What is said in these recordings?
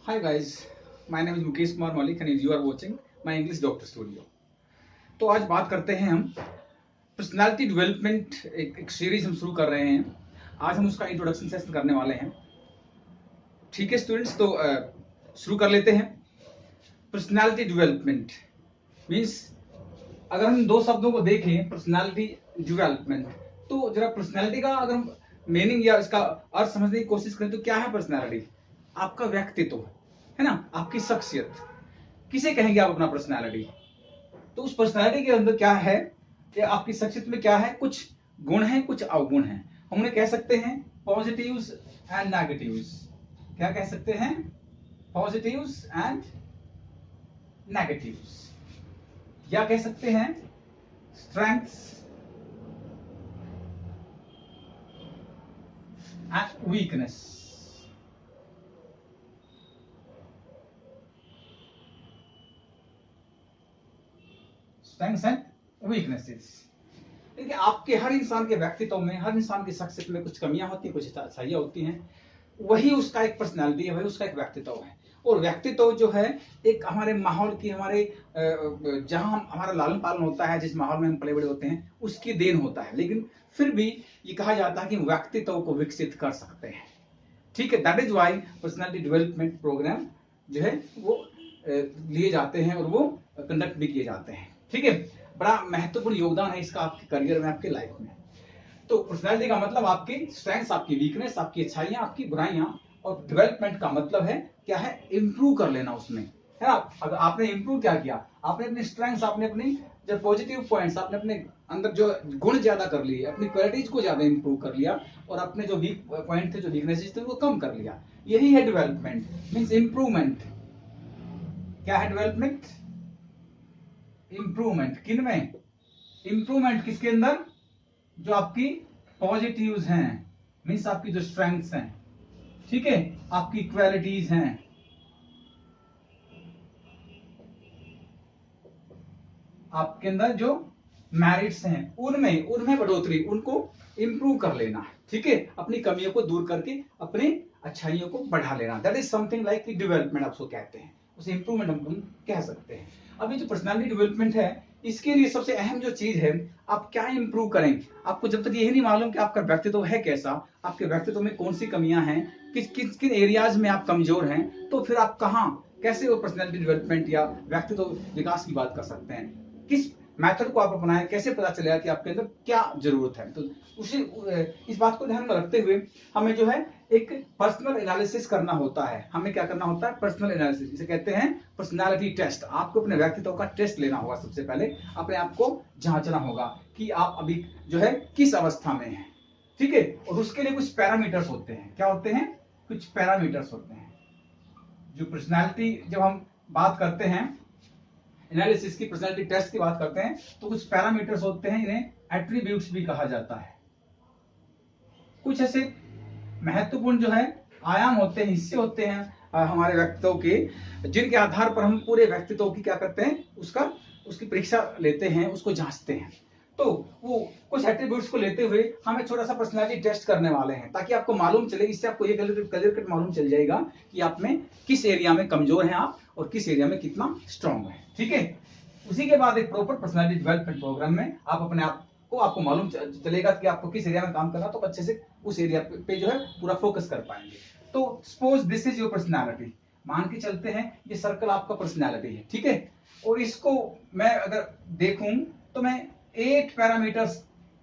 Hi guys, my name is Mukesh Kumar Malik and you are watching my English Doctor Studio. तो आज बात करते हैं हम पर्सनालिटी डेवलपमेंट एक सीरीज हम शुरू कर रहे हैं। आज हम उसका इंट्रोडक्शन सेशन करने वाले हैं। ठीक है स्टूडेंट्स, तो शुरू कर लेते हैं। पर्सनालिटी डेवलपमेंट मीन्स अगर हम दो शब्दों को देखें, पर्सनालिटी डेवलपमेंट, तो जरा पर्सनालिटी का अगर हम मीनिंग या इसका अर्थ समझने की कोशिश करें तो क्या है पर्सनालिटी? आपका व्यक्तित्व है ना, आपकी शख्सियत। किसे कहेंगे आप अपना पर्सनालिटी? तो उस पर्सनालिटी के अंदर क्या है कि आपकी शख्सियत में क्या है, कुछ गुण है, कुछ अवगुण है। हम उन्हें कह सकते हैं पॉजिटिव्स एंड नेगेटिव्स। क्या कह सकते हैं? Positives and negatives. या कह सकते हैं strengths and weakness. Strengths and weaknesses. देखिए, आपके हर इंसान के व्यक्तित्व में, हर इंसान की शख्सियत में कुछ कमियां होती हैं, कुछ अच्छाइयां होती हैं। वही उसका एक पर्सनालिटी है, वही उसका एक व्यक्तित्व है। और व्यक्तित्व जो है एक हमारे माहौल की, हमारे जहां हमारा लालन पालन होता है, जिस माहौल में हम पले बड़े होते हैं, उसकी देन होता है। लेकिन फिर भी ये कहा जाता है कि व्यक्तित्व को विकसित कर सकते हैं। ठीक है, that is why personality development program जो है वो लिए जाते हैं और वो कंडक्ट भी किए जाते हैं। ठीक है, बड़ा महत्वपूर्ण योगदान है इसका आपके करियर में, आपके लाइफ में। तो पर्सनालिटी का मतलब आपकी स्ट्रेंथ्स, आपकी वीकनेस, आपकी अच्छाइयां, आपकी बुराइयां। और डेवलपमेंट का मतलब है क्या है? इंप्रूव कर लेना उसमें, है ना। अगर आपने इंप्रूव क्या किया, आपने अपनी स्ट्रेंथ्स, आपने अपनी जो पॉजिटिव पॉइंट्स, आपने अपने अंदर जो गुण ज्यादा कर लिए, अपनी क्वालिटीज को ज्यादा इंप्रूव कर लिया, और अपने जो वीक पॉइंट थे, जो वीकनेसेस थे, वो कम कर लिया। यही है डेवलपमेंट, मीन्स इंप्रूवमेंट। क्या है डेवलपमेंट? इंप्रूवमेंट। किन में? इंप्रूवमेंट किसके अंदर? जो आपकी पॉजिटिव्स हैं, मीन्स आपकी जो स्ट्रेंथ्स हैं, ठीक है, आपकी क्वालिटीज हैं, आपके अंदर जो मेरिट्स हैं, उनमें उनमें बढ़ोतरी, उनको इंप्रूव कर लेना। ठीक है, अपनी कमियों को दूर करके अपनी अच्छाइयों को बढ़ा लेना। That is something like development आपको कहते हैं, उसे इंप्रूवमेंट हम कह सकते हैं। अभी जो पर्सनालिटी डेवलपमेंट है, इसके लिए सबसे अहम जो चीज है, आप क्या इंप्रूव करें। आपको जब तक यही नहीं मालूम कि आपका व्यक्तित्व है कैसा, आपके व्यक्तित्व में कौन सी कमियां हैं, किन एरियाज में आप कमजोर हैं, तो फिर आप कहां कैसे वो पर्सनालिटी डेवलपमेंट या व्यक्तित्व विकास की बात कर सकते हैं। किस मेथड को आप अपनाएं, कैसे पता चलेगा कि आपके अंदर क्या जरूरत है। तो उसी इस बात को ध्यान में रखते हुए हमें जो है एक पर्सनल एनालिसिस करना होता है। हमें क्या करना होता है? पर्सनल एनालिसिस, इसे कहते हैं पर्सनालिटी टेस्ट। आपको अपने व्यक्तित्व का टेस्ट लेना होगा। सबसे पहले अपने आप को जांचना होगा कि आप अभी जो है किस अवस्था में हैं। ठीक है, और उसके लिए कुछ पैरामीटर्स होते हैं। क्या होते हैं? कुछ पैरामीटर्स होते हैं। जो पर्सनालिटी, जब हम बात करते हैं एनालिसिस की, पर्सनालिटी टेस्ट की बात करते हैं, तो कुछ पैरामीटर्स होते हैं, इन्हें एट्रीब्यूट्स भी कहा जाता है। कुछ ऐसे महत्वपूर्ण जो है आयाम होते हैं, हिस्से होते हैं हमारे व्यक्तित्व के, जिनके आधार पर हम पूरे व्यक्तित्व की क्या करते हैं, उसकी परीक्षा लेते हैं, उसको जांचते हैं। तो वो कुछ एट्रीब्यूट्स को लेते हुए हम एक छोटा सा पर्सनालिटी टेस्ट करने वाले हैं, ताकि आपको मालूम चले। इससे आपको ये क्लियर कट मालूम चल जाएगा कि आप में किस एरिया में कमजोर हैं आप, और किस एरिया में कितना स्ट्रांग है। ठीक है, उसी के बाद एक प्रॉपर पर्सनालिटी डेवलपमेंट प्रोग्राम में आप अपने आप को, आपको मालूम चलेगा कि आपको किस एरिया में काम करना, तो अच्छे से उस एरिया पे जो है पूरा फोकस कर पाएंगे। तो suppose this is your personality, मान के चलते हैं ये सर्कल आपका पर्सनालिटी है। ठीक है, और इसको मैं अगर देखूं तो मैं 8 पैरामीटर्स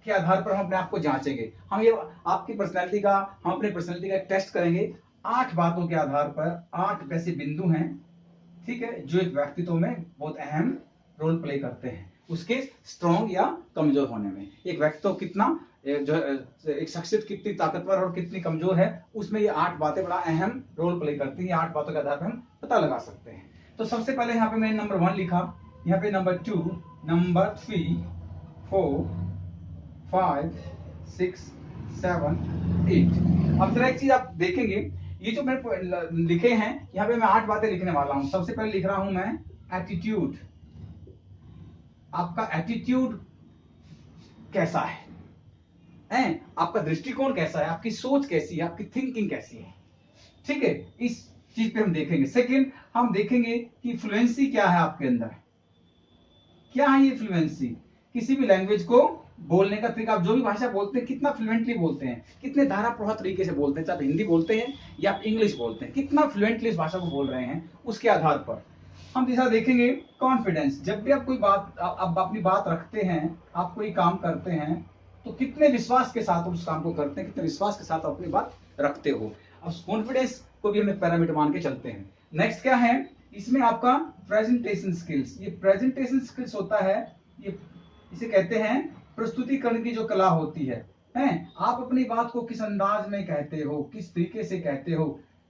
के आधार पर हम अपने आप को जांचेंगे। हम ये आपकी पर्सनालिटी का, हम अपने पर्सनालिटी का टेस्ट करेंगे 8 बातों के आधार पर। 8 ऐसे बिंदु हैं, ठीक है, जो एक व्यक्तित्व में बहुत अहम रोल प्ले करते हैं उसके स्ट्रॉन्ग या कमजोर होने में। एक व्यक्तित्व कितना जो एक शख्सियत कितनी ताकतवर और कितनी कमजोर है, उसमें ये 8 बातें बड़ा अहम रोल प्ले करती हैं। 8 बातों के आधार पर हम पता लगा सकते हैं। तो सबसे पहले यहाँ पे मैंने नंबर 1 लिखा, यहाँ पे नंबर 2, नंबर 3, 4, 5, 6, 7, 8। अब जरा एक चीज आप देखेंगे, ये जो मैंने लिखे हैं, यहाँ पे मैं 8 बातें लिखने वाला हूं। सबसे पहले लिख रहा हूं मैं एटीट्यूड। आपका एटीट्यूड कैसा है? आपका दृष्टिकोण कैसा है? आपकी सोच कैसी है? आपकी थिंकिंग कैसी है? ठीक है, इस चीज पे हम देखेंगे। सेकंड हम देखेंगे कि फ्लुएंसी क्या है आपके अंदर, क्या है ये फ्लुएंसी, किसी भी लैंग्वेज को बोलने का तरीका, आप जो भी भाषा बोलते हैं कितना फ्लुएंटली बोलते हैं, कितने धारा प्रवाह तरीके से बोलते हैं, चाहे आप हिंदी बोलते हैं या आप इंग्लिश बोलते हैं, कितना फ्लुएंटली इस भाषा को बोल रहे हैं, उसके आधार पर हम तीसरा देखेंगे कॉन्फिडेंस। जब भी आप कोई बात आप अपनी बात रखते हैं, आप कोई काम करते हैं, तो कितने विश्वास के साथ उस काम को करते हैं, कितने विश्वास के साथ आप अपनी बात रखते हो। अब कॉन्फिडेंस को भी हम एक पैरामीटर मान के चलते हैं। नेक्स्ट क्या है इसमें आपका प्रेजेंटेशन स्किल्स। ये प्रेजेंटेशन स्किल्स होता है, ये इसे कहते हैं प्रस्तुतिकरण की जो कला होती है, आप अपनी बात को किस अंदाज में कहते हो, किस तरीके से कहते हो,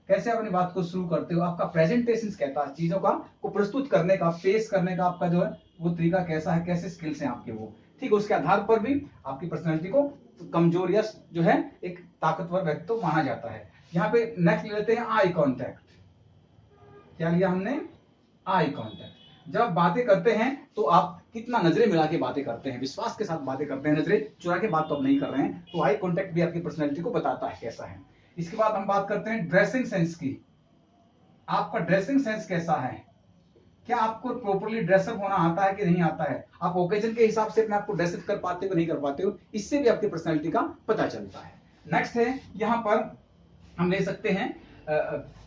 कैसे अपनी बात को शुरू करते हो, आपका प्रेजेंटेशन कहता है चीजों का को प्रस्तुत करने का, पेश करने का आपका जो है वो तरीका कैसा है, कैसे स्किल्स हैं आपके वो, ठीक है। उसके आधार पर भी आपकी पर्सनैलिटी को कमजोर या जो है एक ताकतवर व्यक्तित्व माना जाता है। यहाँ पे नेक्स्ट ले लेते हैं आई कॉन्टैक्ट। क्या लिया हमने, आई कॉन्टैक्ट। जब बातें करते हैं तो आप कितना नजरें मिला के बातें करते हैं, विश्वास के साथ बातें करते हैं, नजरें चुरा के बात तो आप नहीं कर रहे हैं, तो आई कॉन्टैक्ट भी आपकी पर्सनैलिटी को बताता है कैसा है। इसके बाद हम बात करते हैं ड्रेसिंग सेंस की। आपका ड्रेसिंग सेंस कैसा है, क्या आपको प्रॉपर्ली ड्रेसअप होना आता है कि नहीं आता है, आप ओकेजन के हिसाब से अपने आपको ड्रेसअप कर पाते हो नहीं कर पाते हो, इससे भी आपकी पर्सनैलिटी का पता चलता है। नेक्स्ट है यहाँ पर हम ले सकते हैं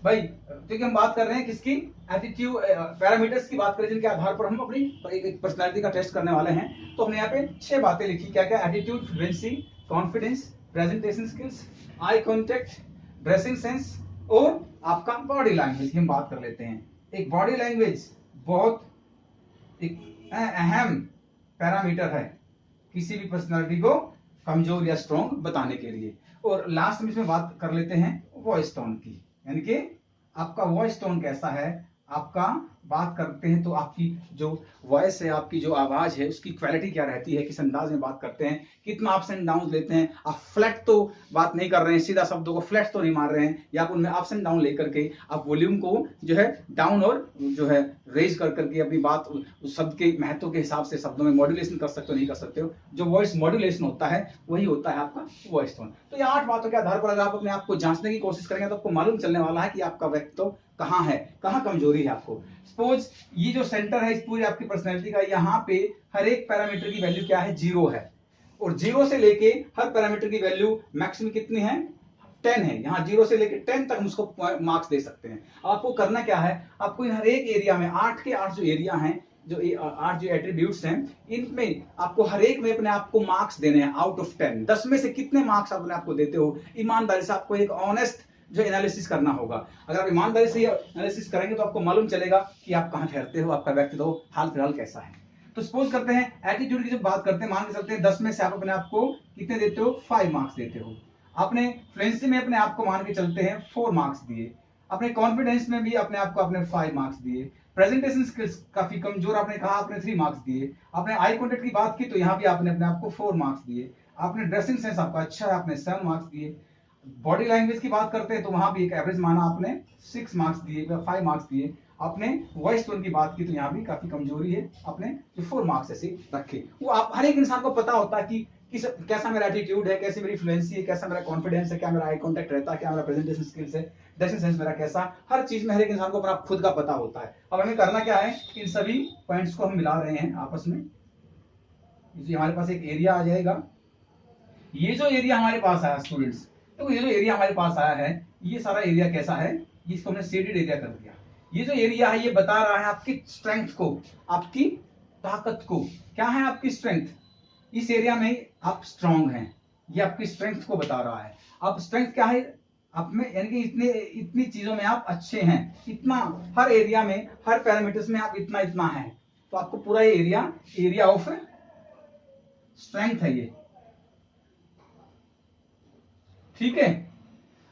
भाई, क्योंकि हम बात कर रहे हैं किसकी, एटीट्यूड पैरामीटर्स की बात करें जिनके आधार पर हम अपनी एक पर्सनैलिटी का टेस्ट करने वाले हैं। तो हमने यहाँ पे 6 बातें लिखी, क्या क्या, attitude, fluency, confidence, presentation skills, eye contact, dressing sense और आपका बॉडी लैंग्वेज की हम बात कर लेते हैं। एक बॉडी लैंग्वेज बहुत एक अहम पैरामीटर है किसी भी पर्सनालिटी को कमजोर या स्ट्रॉन्ग बताने के लिए। और लास्ट में इसमें बात कर लेते हैं वॉइस टोन की, यानी कि आपका वॉइस टोन कैसा है, आपका बात करते हैं तो आपकी जो वॉइस है, आपकी जो आवाज है, उसकी क्वालिटी क्या रहती है, किस अंदाज में बात करते हैं, कितना अप्स एंड डाउन लेते हैं, आप फ्लैट तो बात नहीं कर रहे हैं, सीधा शब्दों को फ्लैट तो नहीं मार रहे हैं, या आप उनमें अप्स एंड डाउन लेकर के आप वॉल्यूम को जो है डाउन और जो है रेज कर करके अपनी बात उस शब्द के महत्व के हिसाब से शब्दों में मॉड्यूलेशन कर सकते हो नहीं कर सकते हो। जो वॉइस मॉड्यूलेशन होता है वही होता है आपका वॉइस टोन। तो ये 8 बातों के आधार पर अगर आप अपने आप को जांचने की कोशिश करेंगे तो आपको मालूम चलने वाला है कि आपका व्यक्तित्व कहाँ है, कहाँ कमजोरी है आपको। सपोज ये जो सेंटर है इस पूरी आपकी पर्सनैलिटी का, यहाँ पे हर एक पैरामीटर की वैल्यू क्या है, 0 है, और 0 से लेके हर पैरामीटर की वैल्यू मैक्सिमम कितनी है, 10 है। यहाँ 0 से लेके 10 तक हम उसको मार्क्स दे सकते हैं। आपको करना क्या है, आपको हर एक एरिया में 8 के 8 जो एरिया हैं, जो 8 जो एट्रीब्यूट्स हैं, इनमें आपको हर एक में अपने आप को मार्क्स देने हैं आउट ऑफ 10। 10 में से कितने मार्क्स अपने आप को देते हो, ईमानदारी से आपको एक ऑनेस्ट जो एनालिसिस करना होगा। अगर आप ईमानदारी से एनालिसिस करेंगे तो आपको मालूम चलेगा कि आप कहाँ ठहरते हो, आपका व्यक्तित्व हाल फिलहाल कैसा है। तो सपोज करते हैं एटीट्यूड की जब बात करते हैं, मान के चलते हैं 10 में से आप अपने आप को कितने देते हो, 5 मार्क्स देते हो। आपने फ्लुएंसी में अपने आप को मान के चलते हैं 4 मार्क्स दिए, अपने कॉन्फिडेंस में भी अपने आप को आपने 5 मार्क्स दिए, प्रेजेंटेशन स्किल्स काफी कमजोर आपने कहा, आपने 3 मार्क्स दिए, आपने आई कॉन्टेक्ट की बात की तो यहाँ भी आपने अपने आप को 4 मार्क्स दिए, आपने ड्रेसिंग सेंस आपका अच्छा है, आपने 7 मार्क्स दिए, बॉडी लैंग्वेज की बात करते हैं तो वहां भी एक एवरेज माना, आपने 6 मार्क्स दिए, 5 मार्क्स दिए, आपने वॉइस टोन की बात की तो यहाँ भी काफी कमजोरी है, आपने जो 4 मार्क्स ऐसे रखे। वो आप हर एक इंसान को पता होता है कि कैसा मेरा एटीट्यूड है, कैसी मेरी फ्लुएंसी है, कैसा मेरा कॉन्फिडेंस है, क्या मेरा आई कॉन्टैक्ट रहता है, क्या मेरा प्रेजेंटेशन स्किल्स है, ड्रेसिंग सेंस मेरा कैसा, हर चीज में हर एक इंसान को अपना खुद का पता होता है। अब हमें करना क्या है, इन सभी पॉइंट्स को हम मिला रहे हैं आपस में। हमारे पास एक एरिया आ जाएगा, ये जो एरिया हमारे पास आया स्टूडेंट्स, तो ये जो एरिया हमारे पास आया है, ये सारा एरिया कैसा है, इसको हमने शेडेड एरिया कर दिया। ये जो एरिया है ये बता रहा है आपकी स्ट्रेंथ को, आपकी ताकत को। क्या है आपकी स्ट्रेंथ, इस एरिया में आप स्ट्रांग हैं, ये आपकी स्ट्रेंथ को बता रहा है। आप स्ट्रेंथ क्या है आप में, यानी कि इतनी चीजों में आप अच्छे हैं, इतना हर एरिया में हर पैरामीटर्स में आप इतना इतना है, तो आपको पूरा ये एरिया ऑफ स्ट्रेंथ है ये, ठीक है।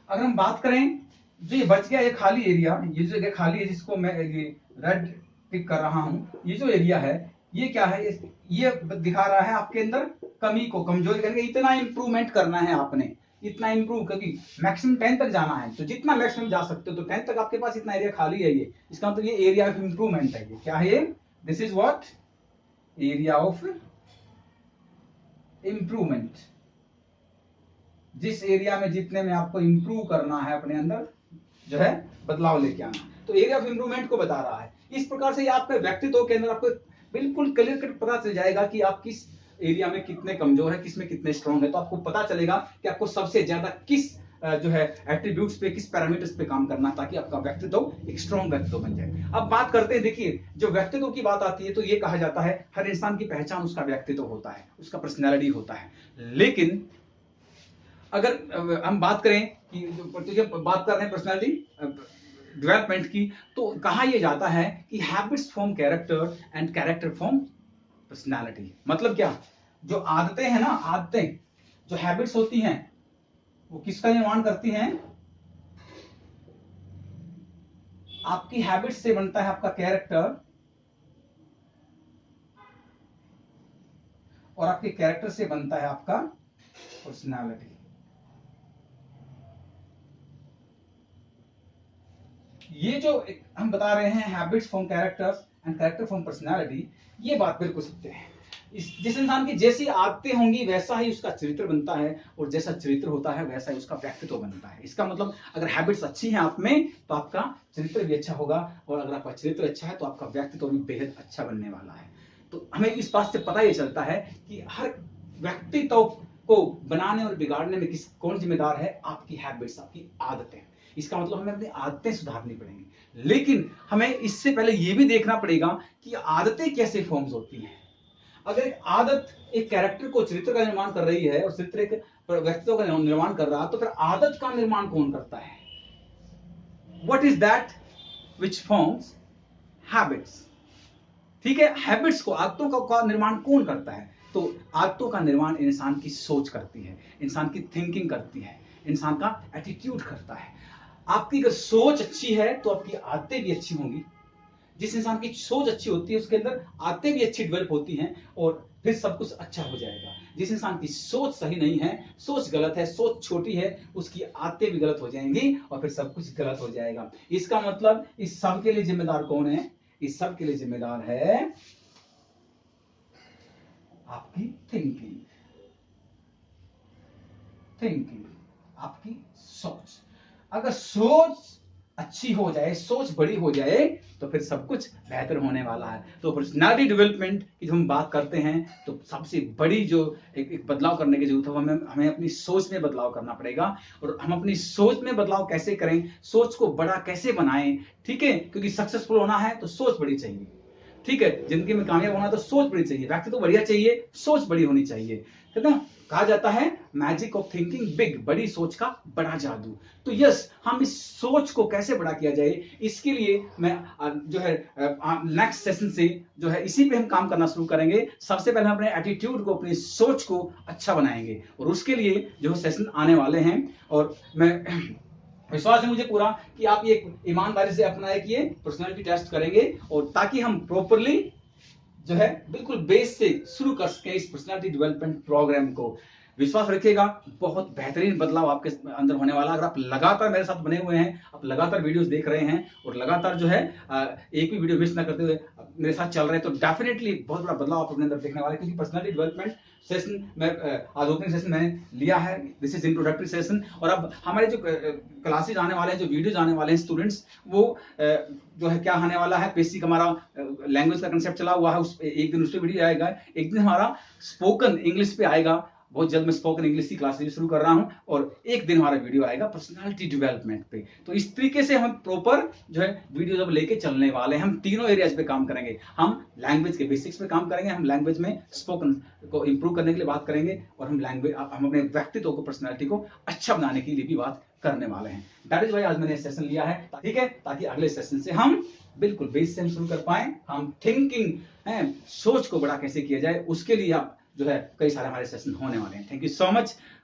अगर हम बात करें जो ये बच गया ये खाली एरिया, ये जो जगह खाली है जिसको मैं ये रेड टिक कर रहा हूं, ये जो एरिया है ये क्या है, ये दिखा रहा है आपके अंदर कमी को, कमजोरी करके इतना इंप्रूवमेंट करना है आपने, इतना इंप्रूव, क्योंकि मैक्सिमम 10 तक जाना है, तो जितना मैक्सिमम जा सकते हो, तो 10 तक आपके पास इतना एरिया खाली है, ये इसका मतलब ये एरिया ऑफ इंप्रूवमेंट है। ये क्या है, ये this is what, area of improvement. जिस एरिया में जितने में आपको इंप्रूव करना है अपने अंदर, जो है बदलाव लेके आना। तो एरिया ऑफ इंप्रूवमेंट को बता रहा है। इस प्रकार से आपके व्यक्तित्व के अंदर आपको बिल्कुल क्लियर कट पता चल जाएगा कि आप किस एरिया में कितने कमजोर है, किस में कितने स्ट्रांग है। तो आपको पता चलेगा कि आपको सबसे ज्यादा किस जो है एट्रीब्यूट्स पे, किस पैरामीटर्स पे काम करना, ताकि आपका व्यक्तित्व एक स्ट्रांग व्यक्तित्व बन जाए। अब बात करते हैं, देखिए जो व्यक्तित्व की बात आती है तो ये कहा जाता है हर इंसान की पहचान उसका व्यक्तित्व होता है, उसका पर्सनैलिटी होता है। लेकिन अगर हम बात करें कि तुझे बात कर रहे हैं पर्सनैलिटी डेवलपमेंट की, तो कहा यह जाता है कि habits form character and character form personality. मतलब क्या, जो आदतें हैं ना, आदतें जो हैबिट्स होती हैं वो किसका निर्माण करती हैं? आपकी हैबिट्स से बनता है आपका कैरेक्टर, और आपके कैरेक्टर से बनता है आपका पर्सनैलिटी। ये जो हम बता रहे हैं habits from characters and character from personality, ये बात बिल्कुल सत्य है। जिस इंसान की जैसी आदतें होंगी वैसा ही उसका चरित्र बनता है, और जैसा चरित्र होता है वैसा ही उसका व्यक्तित्व बनता है। इसका मतलब अगर हैबिट्स अच्छी हैं आप में तो आपका चरित्र भी अच्छा होगा, और अगर आपका चरित्र अच्छा है तो आपका व्यक्तित्व भी बेहद अच्छा बनने वाला है। तो हमें इस बात से पता ये चलता है कि हर व्यक्तित्व को बनाने और बिगाड़ने में कौन जिम्मेदार है? आपकी हैबिट्स, आपकी आदतें। इसका मतलब हमें अपनी आदतें सुधारनी पड़ेंगी। लेकिन हमें इससे पहले यह भी देखना पड़ेगा कि आदतें कैसे फॉर्म्स होती हैं। अगर एक आदत एक कैरेक्टर को, चरित्र का निर्माण कर रही है, और चरित्र एक व्यक्तित्व का निर्माण कर रहा है, तो फिर आदत का निर्माण कौन करता है? What is that which forms habits? ठीक है, हैबिट्स को, आदतों का निर्माण कौन करता है? तो आदतों का निर्माण इंसान की सोच करती है, इंसान की थिंकिंग करती है, इंसान का एटीट्यूड करता है। आपकी अगर सोच अच्छी है तो आपकी आदतें भी अच्छी होंगी। जिस इंसान की सोच अच्छी होती है उसके अंदर आदतें भी अच्छी डेवलप होती हैं, और फिर सब कुछ अच्छा हो जाएगा। जिस इंसान की सोच सही नहीं है, सोच गलत है, सोच छोटी है, उसकी आदतें भी गलत हो जाएंगी और फिर सब कुछ गलत हो जाएगा। इसका मतलब इस सब के लिए जिम्मेदार कौन है? इस सब के लिए जिम्मेदार है आपकी थिंकिंग, आपकी सोच। अगर सोच अच्छी हो जाए, सोच बड़ी हो जाए, तो फिर सब कुछ बेहतर होने वाला है। तो पर्सनालिटी डेवलपमेंट की जब हम बात करते हैं तो सबसे बड़ी जो एक बदलाव करने की जरूरत है, हमें अपनी सोच में बदलाव करना पड़ेगा। और हम अपनी सोच में बदलाव कैसे करें, सोच को बड़ा कैसे बनाएं? ठीक है, क्योंकि सक्सेसफुल होना है तो सोच बड़ी चाहिए। ठीक है, जिंदगी में कामयाब होना तो सोच बड़ी चाहिए, व्यक्ति तो बढ़िया चाहिए, सोच बड़ी होनी चाहिए, है ना? कहा जाता है मैजिक ऑफ थिंकिंग बिग, बड़ी सोच का बड़ा जादू। तो यस, हम इस सोच को कैसे बड़ा किया जाए, इसके लिए मैं जो है नेक्स्ट सेशन से जो है इसी पे हम काम करना शुरू करेंगे। सबसे पहले हम अपने एटीट्यूड को, अपनी सोच को अच्छा बनाएंगे, और उसके लिए जो सेशन आने वाले हैं, और मैं विश्वास है मुझे पूरा कि आप ये ईमानदारी से अपना एक ये पर्सनालिटी टेस्ट करेंगे, और ताकि हम प्रॉपरली जो है बिल्कुल बेस से शुरू कर सके इस पर्सनालिटी डेवलपमेंट प्रोग्राम को। विश्वास रखिएगा, बहुत बेहतरीन बदलाव आपके अंदर होने वाला। अगर आप लगातार मेरे साथ बने हुए हैं, आप लगातार वीडियोस देख रहे हैं, और लगातार जो है एक भी वीडियो मिस ना करते हुए मेरे साथ चल रहे हैं, तो डेफिनेटली बहुत बड़ा बदलाव आप अपने अंदर देखने वाले हैं। क्योंकि पर्सनालिटी डेवलपमेंट सेशन में आज ओपनिंग सेशन मैंने लिया है, दिस इज इंट्रोडक्टरी सेशन। और अब हमारे जो क्लासेज आने वाले हैं, जो वीडियोज आने वाले हैं स्टूडेंट्स, वो जो है क्या आने वाला है, बेसिक हमारा लैंग्वेज का कंसेप्ट चला हुआ है, उस एक दिन उस पर वीडियो आएगा, एक दिन हमारा स्पोकन इंग्लिश पे आएगा। बहुत जल्द मैं स्पोकन इंग्लिश की क्लासेज शुरू कर रहा हूं, और एक दिन हमारा वीडियो आएगा पर्सनालिटी डेवलपमेंट पे। तो इस तरीके से हम प्रॉपर जो है वीडियो जब लेके चलने वाले हैं, हम तीनों एरियाज पे काम करेंगे। हम लैंग्वेज के बेसिक्स पे काम करेंगे, हम लैंग्वेज में स्पोकन को इंप्रूव करने के लिए बात करेंगे, और हम अपने व्यक्तित्व को, पर्सनालिटी को अच्छा बनाने के लिए भी बात करने वाले हैं। दैट इज वाई आज मैंने सेशन लिया है, ठीक है, ताकि अगले सेशन से हम बिल्कुल बेस से हम शुरू कर पाए। हम थिंकिंग सोच को बड़ा कैसे किया जाए, उसके लिए आप जो है कई सारे हमारे सेशन होने वाले हैं। Thank you so much.